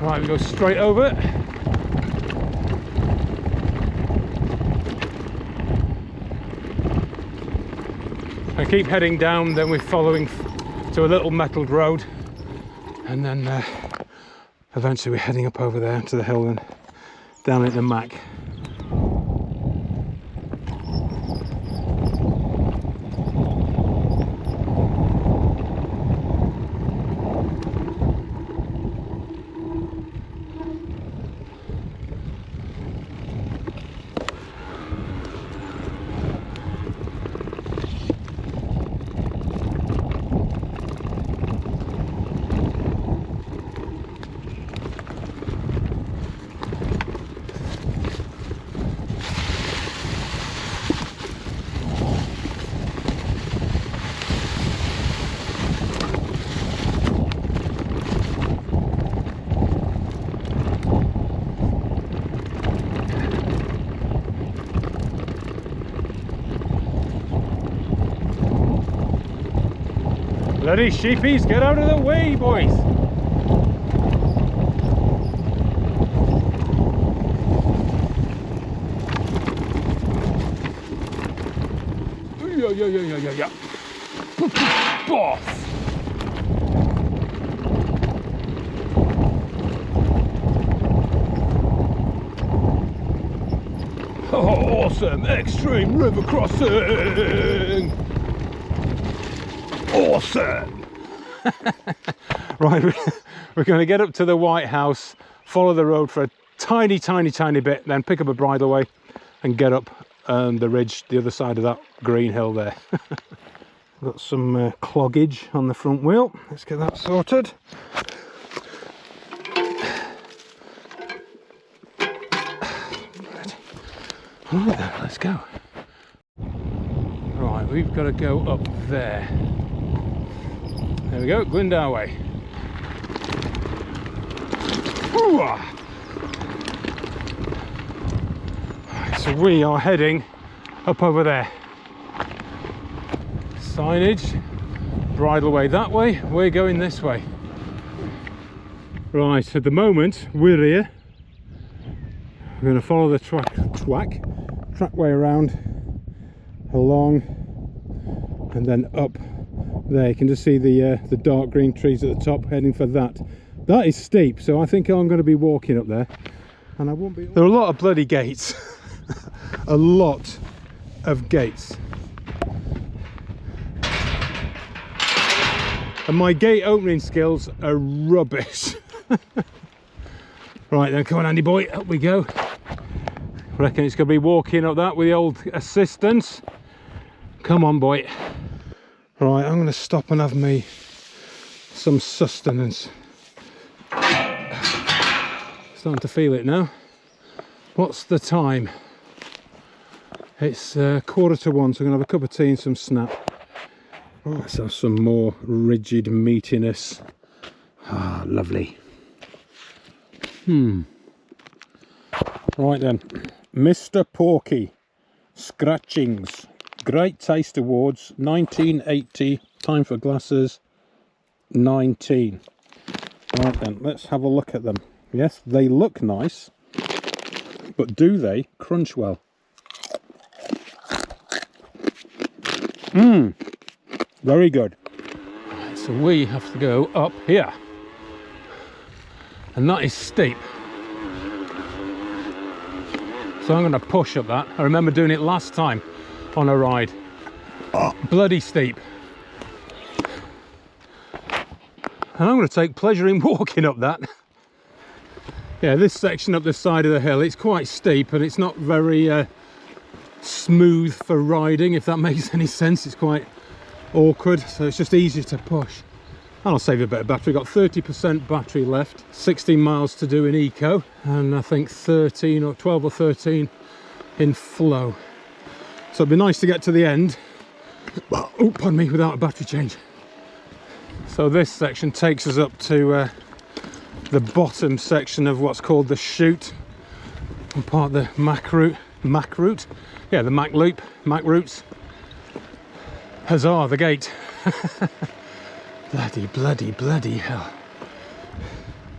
Right, we go straight over. And keep heading down, then we're following to a little metalled road, and then eventually we're heading up over there to the hill and down at the Mac. Bloody sheepies, get out of the way, boys! Yeah. Boss! Oh, awesome! Extreme river crossing! Awesome! Right, we're going to get up to the White House, follow the road for a tiny bit, then pick up a bridleway and get up the ridge, the other side of that green hill there. Got some cloggage on the front wheel. Let's get that sorted. Right then, let's go. Right, we've got to go up there. There we go, Glendale way. Right, so we are heading up over there. Signage, bridleway that way, we're going this way. Right, at the moment we're here. We're going to follow the trackway around, along, and then up there. You can just see the dark green trees at the top, heading for that. That is steep, so I think I'm going to be walking up there, and I won't be. There are a lot of bloody gates. A lot of gates. And my gate opening skills are rubbish. Right then, come on Andy boy, up we go. I reckon it's going to be walking up that with the old assistance. Come on boy. Right, I'm going to stop and have me some sustenance. Starting to feel it now. What's the time? It's 1:45, so I'm going to have a cup of tea and some snap. Let's have some more rigid meatiness. Ah, lovely. Right then, Mr. Porky Scratchings, Great Taste Awards 1980, time for glasses 19. Right then, let's have a look at them. Yes, they look nice, but do they crunch well? Very good. So we have to go up here, and that is steep. So I'm going to push up that. I remember doing it last time on a ride. Bloody steep. And I'm going to take pleasure in walking up that. Yeah, this section up the side of the hill, it's quite steep and it's not very smooth for riding, if that makes any sense. It's quite awkward, so it's just easier to push. And I'll save a bit of battery. Got 30% battery left, 16 miles to do in eco, and I think 13 or 12 or 13 in flow. So it'd be nice to get to the end, oh pardon me, without a battery change. So this section takes us up to the bottom section of what's called the chute, and part of the Mac route, yeah, the Mac loop, Mac routes. Huzzah, the gate. Bloody hell.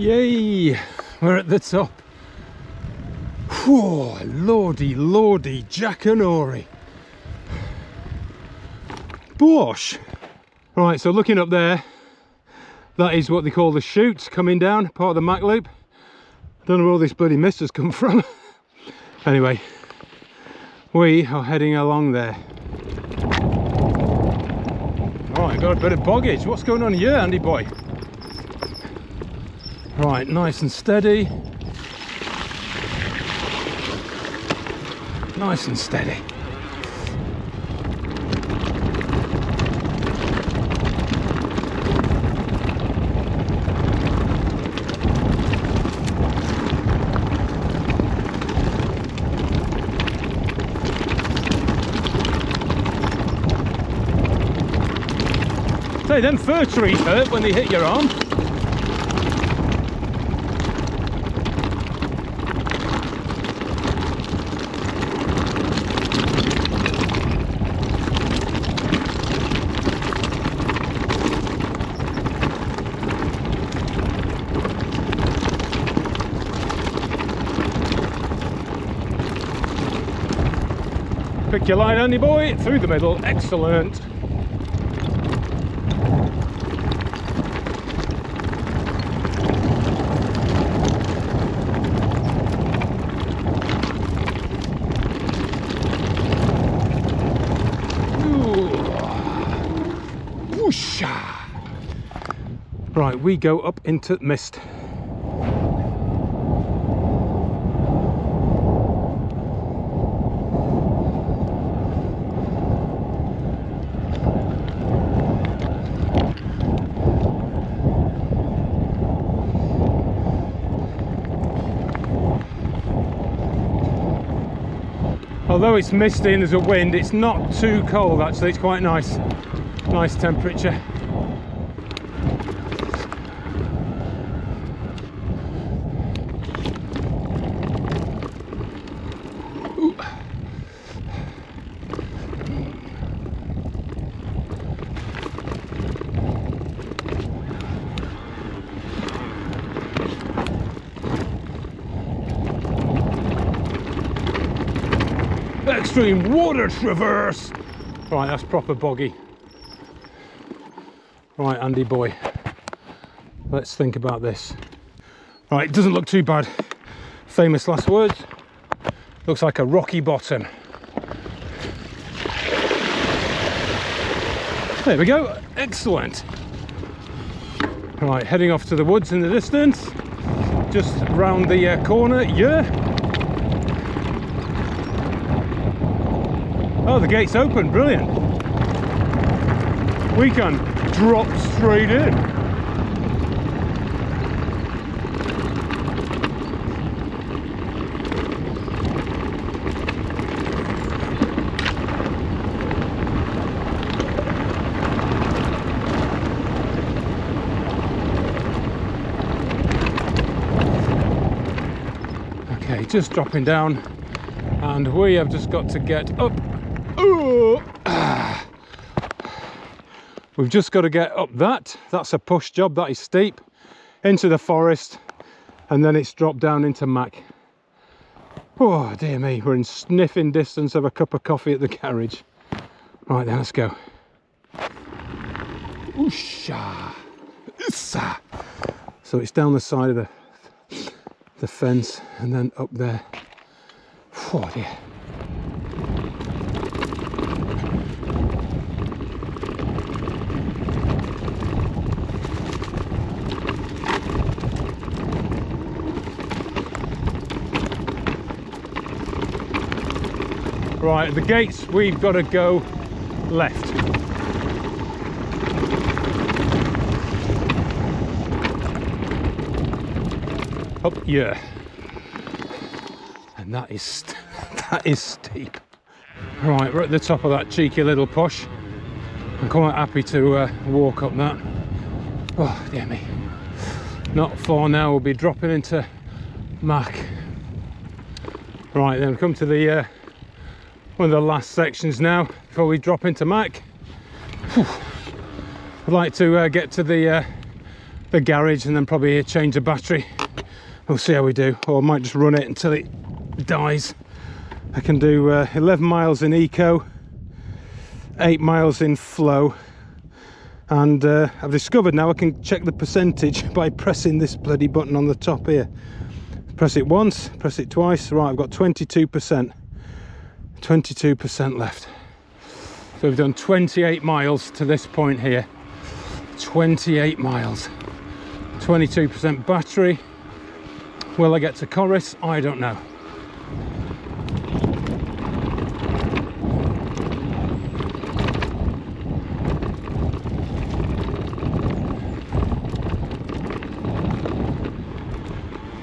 Yay, we're at the top. Whoa, lordy, lordy, Jackanory. Bosh. Right, so looking up there, that is what they call the chutes coming down, part of the Mac loop. Don't know where all this bloody mist has come from. Anyway, we are heading along there. Right, got a bit of boggage. What's going on here, Andy boy? Right, nice and steady. Nice and steady. Say, them fir trees hurt when they hit your arm. Pick your line, Andy boy, through the middle, excellent. Right, we go up into mist. Although it's misty and there's a wind, it's not too cold actually, it's quite nice. Nice temperature. Extreme water traverse. Right, that's proper boggy. Right, Andy boy, let's think about this. Right, it doesn't look too bad. Famous last words. Looks like a rocky bottom. There we go, excellent. Right, heading off to the woods in the distance. Just round the corner, yeah. Oh, the gate's open, brilliant. We can drop straight in. Okay, just dropping down, and we have just got to get up. Oh, we've just got to get up that. That's a push job, that is steep, into the forest, and then it's dropped down into Mac. Oh dear me, we're in sniffing distance of a cup of coffee at the garage. Right then, let's go. Oosha. Issa. So it's down the side of the fence and then up there. Oh dear. Right, the gates, we've got to go left. Up here. And that is steep. Right, we're at the top of that cheeky little push. I'm quite happy to walk up that. Oh, dear me. Not far now, we'll be dropping into Mac. Right, then we come to the one of the last sections now before we drop into Mac. Whew. I'd like to get to the the garage and then probably change the battery. We'll see how we do, or I might just run it until it dies. I can do 11 miles in eco, 8 miles in flow, and I've discovered now I can check the percentage by pressing this bloody button on the top here. Press it once, press it twice. Right, I've got 22%. 22% left. So we've done 28 miles to this point here. 28 miles. 22% battery. Will I get to Corris? I don't know.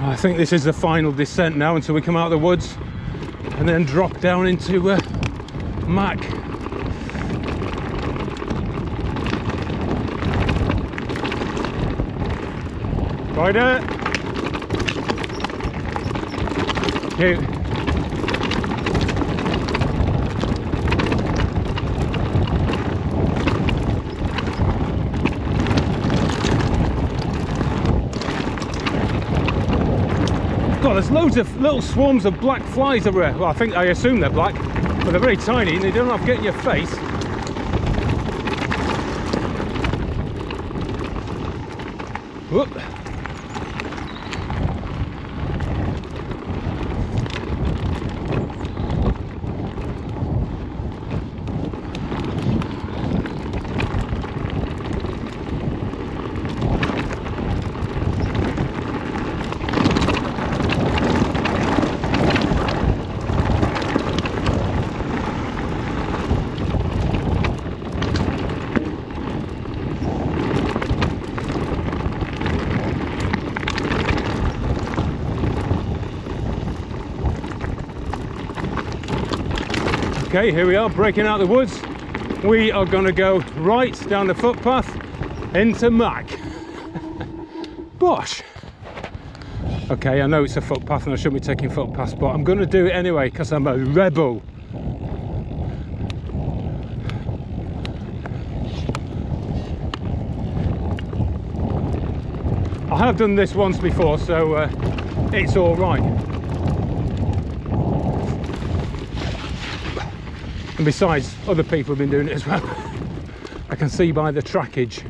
I think this is the final descent now until we come out of the woods and then drop down into Mac. Rider! Cute. God, there's loads of little swarms of black flies everywhere. Well, I assume they're black, but they're very tiny and they don't have to get in your face. Whoop. Okay, here we are, breaking out the woods. We are going to go right down the footpath into Mac. Bosh. Okay, I know it's a footpath and I shouldn't be taking footpaths, but I'm going to do it anyway because I'm a rebel. I have done this once before, so it's all right. And besides, other people have been doing it as well. I can see by the trackage.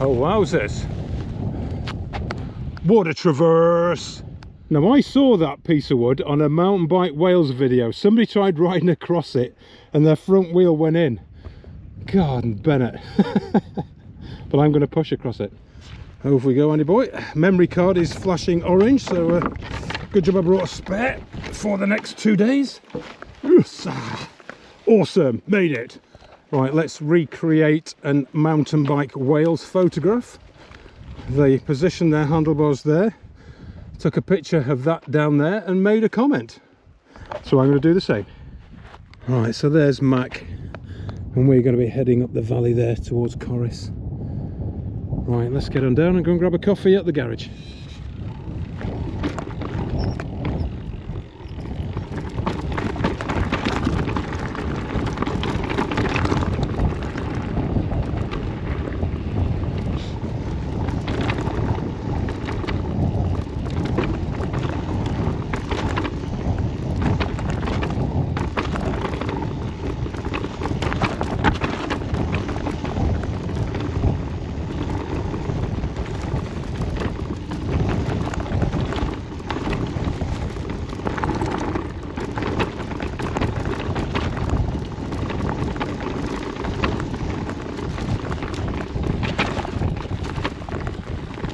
Oh, wowzers. What a traverse. Now, I saw that piece of wood on a mountain bike Wales video. Somebody tried riding across it and their front wheel went in. God and Bennett. But I'm going to push across it. Over we go, Andy boy. Memory card is flashing orange, so good job I brought a spare for the next 2 days. Awesome, made it. Right, let's recreate a mountain bike Wales photograph. They positioned their handlebars there, took a picture of that down there and made a comment. So I'm going to do the same. Right, so there's Mac, and we're going to be heading up the valley there towards Corris. Right, let's get on down and go and grab a coffee at the garage.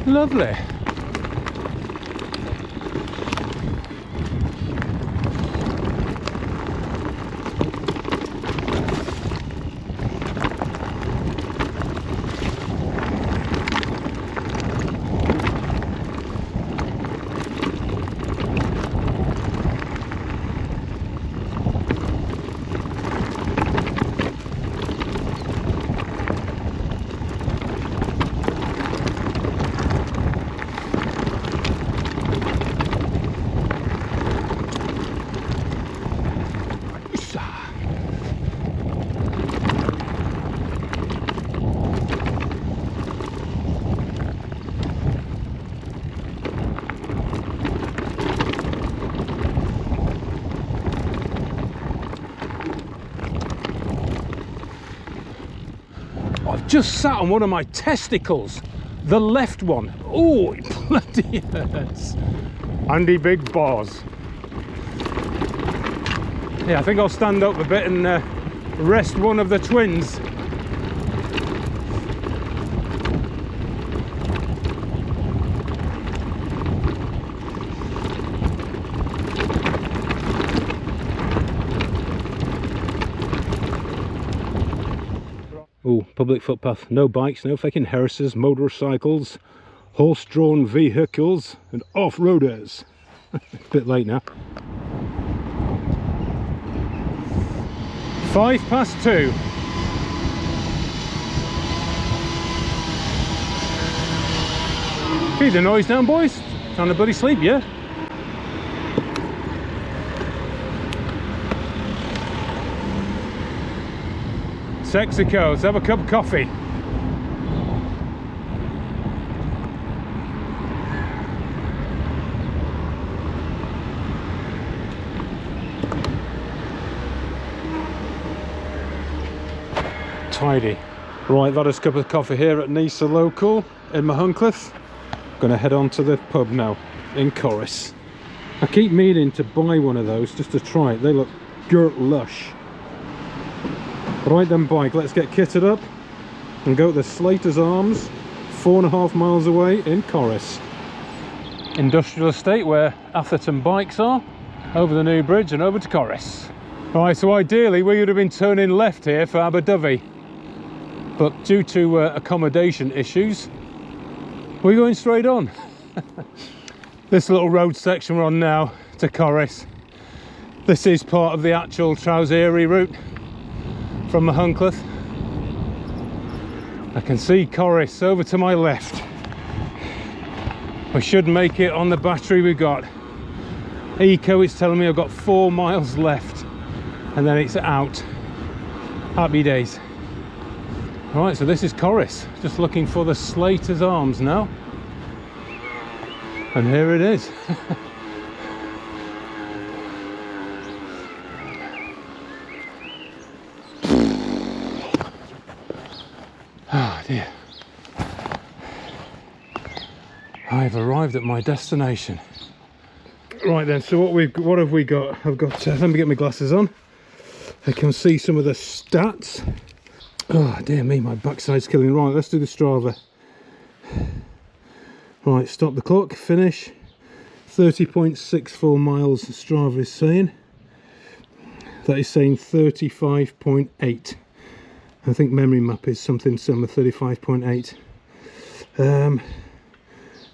Lovely. just sat on one of my testicles, the left one. Oh, it bloody hurts. Andy big balls. Yeah, I think I'll stand up a bit and rest one of the twins. Oh, public footpath, no bikes, no fucking hearses, motorcycles, horse-drawn vehicles and off-roaders. Bit late now. 2:05. Keep the noise down, boys. Trying to bloody sleep, yeah? Sexico, let's have a cup of coffee. Tidy. Right, that is a cup of coffee here at Nisa Local in Mahuncliffe. Gonna head on to the pub now in Corris. I keep meaning to buy one of those just to try it. They look girt lush. Right then, bike, let's get kitted up and go to the Slater's Arms, 4.5 miles away in Corris. Industrial estate where Atherton bikes are, over the new bridge and over to Corris. Right, so ideally we would have been turning left here for Abu Dhabi, but due to accommodation issues, we're going straight on. This little road section we're on now to Corris, this is part of the actual Traws Eryri route from Mahuncliffe. I can see Corris over to my left. We should make it on the battery we got. Eco is telling me I've got 4 miles left and then it's out. Happy days. Right, so this is Corris. Just looking for the Slater's Arms now. And here it is. Oh dear. I've arrived at my destination. Right then, so what have we got? I've got, let me get my glasses on. I can see some of the stats. Oh dear me, my backside's killing. Right, let's do the Strava. Right, stop the clock, finish. 30.64 miles Strava is saying. That is saying 35.8. I think memory map is something similar, 35.8.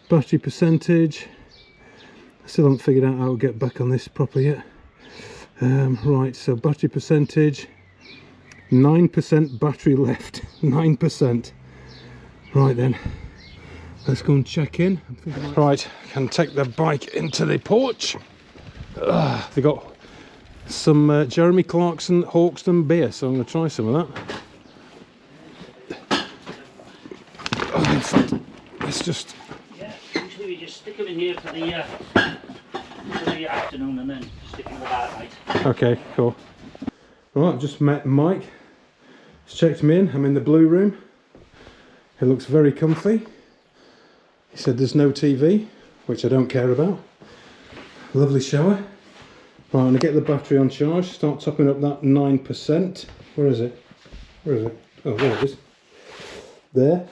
Battery percentage. I still haven't figured out how to get back on this properly yet. Right, so battery percentage. 9% battery left. 9%. Right then. Let's go and check in. Right, can take the bike into the porch. They got some Jeremy Clarkson Hawkston beer, so I'm going to try some of that. Oh, in fact, let's just... Yeah, usually we just stick them in here for the afternoon and then stick them about night. Okay, cool. Right, I've just met Mike. He's checked me in. I'm in the blue room. It looks very comfy. He said there's no TV, which I don't care about. Lovely shower. Right, I'm going to get the battery on charge, start topping up that 9%. Where is it? Where is it? Oh, there it is. There.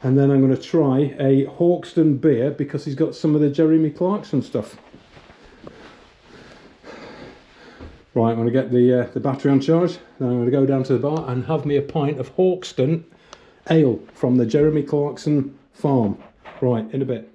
And then I'm going to try a Hawkston beer because he's got some of the Jeremy Clarkson stuff. Right, I'm going to get the battery on charge. Then I'm going to go down to the bar and have me a pint of Hawkston ale from the Jeremy Clarkson farm. Right, in a bit.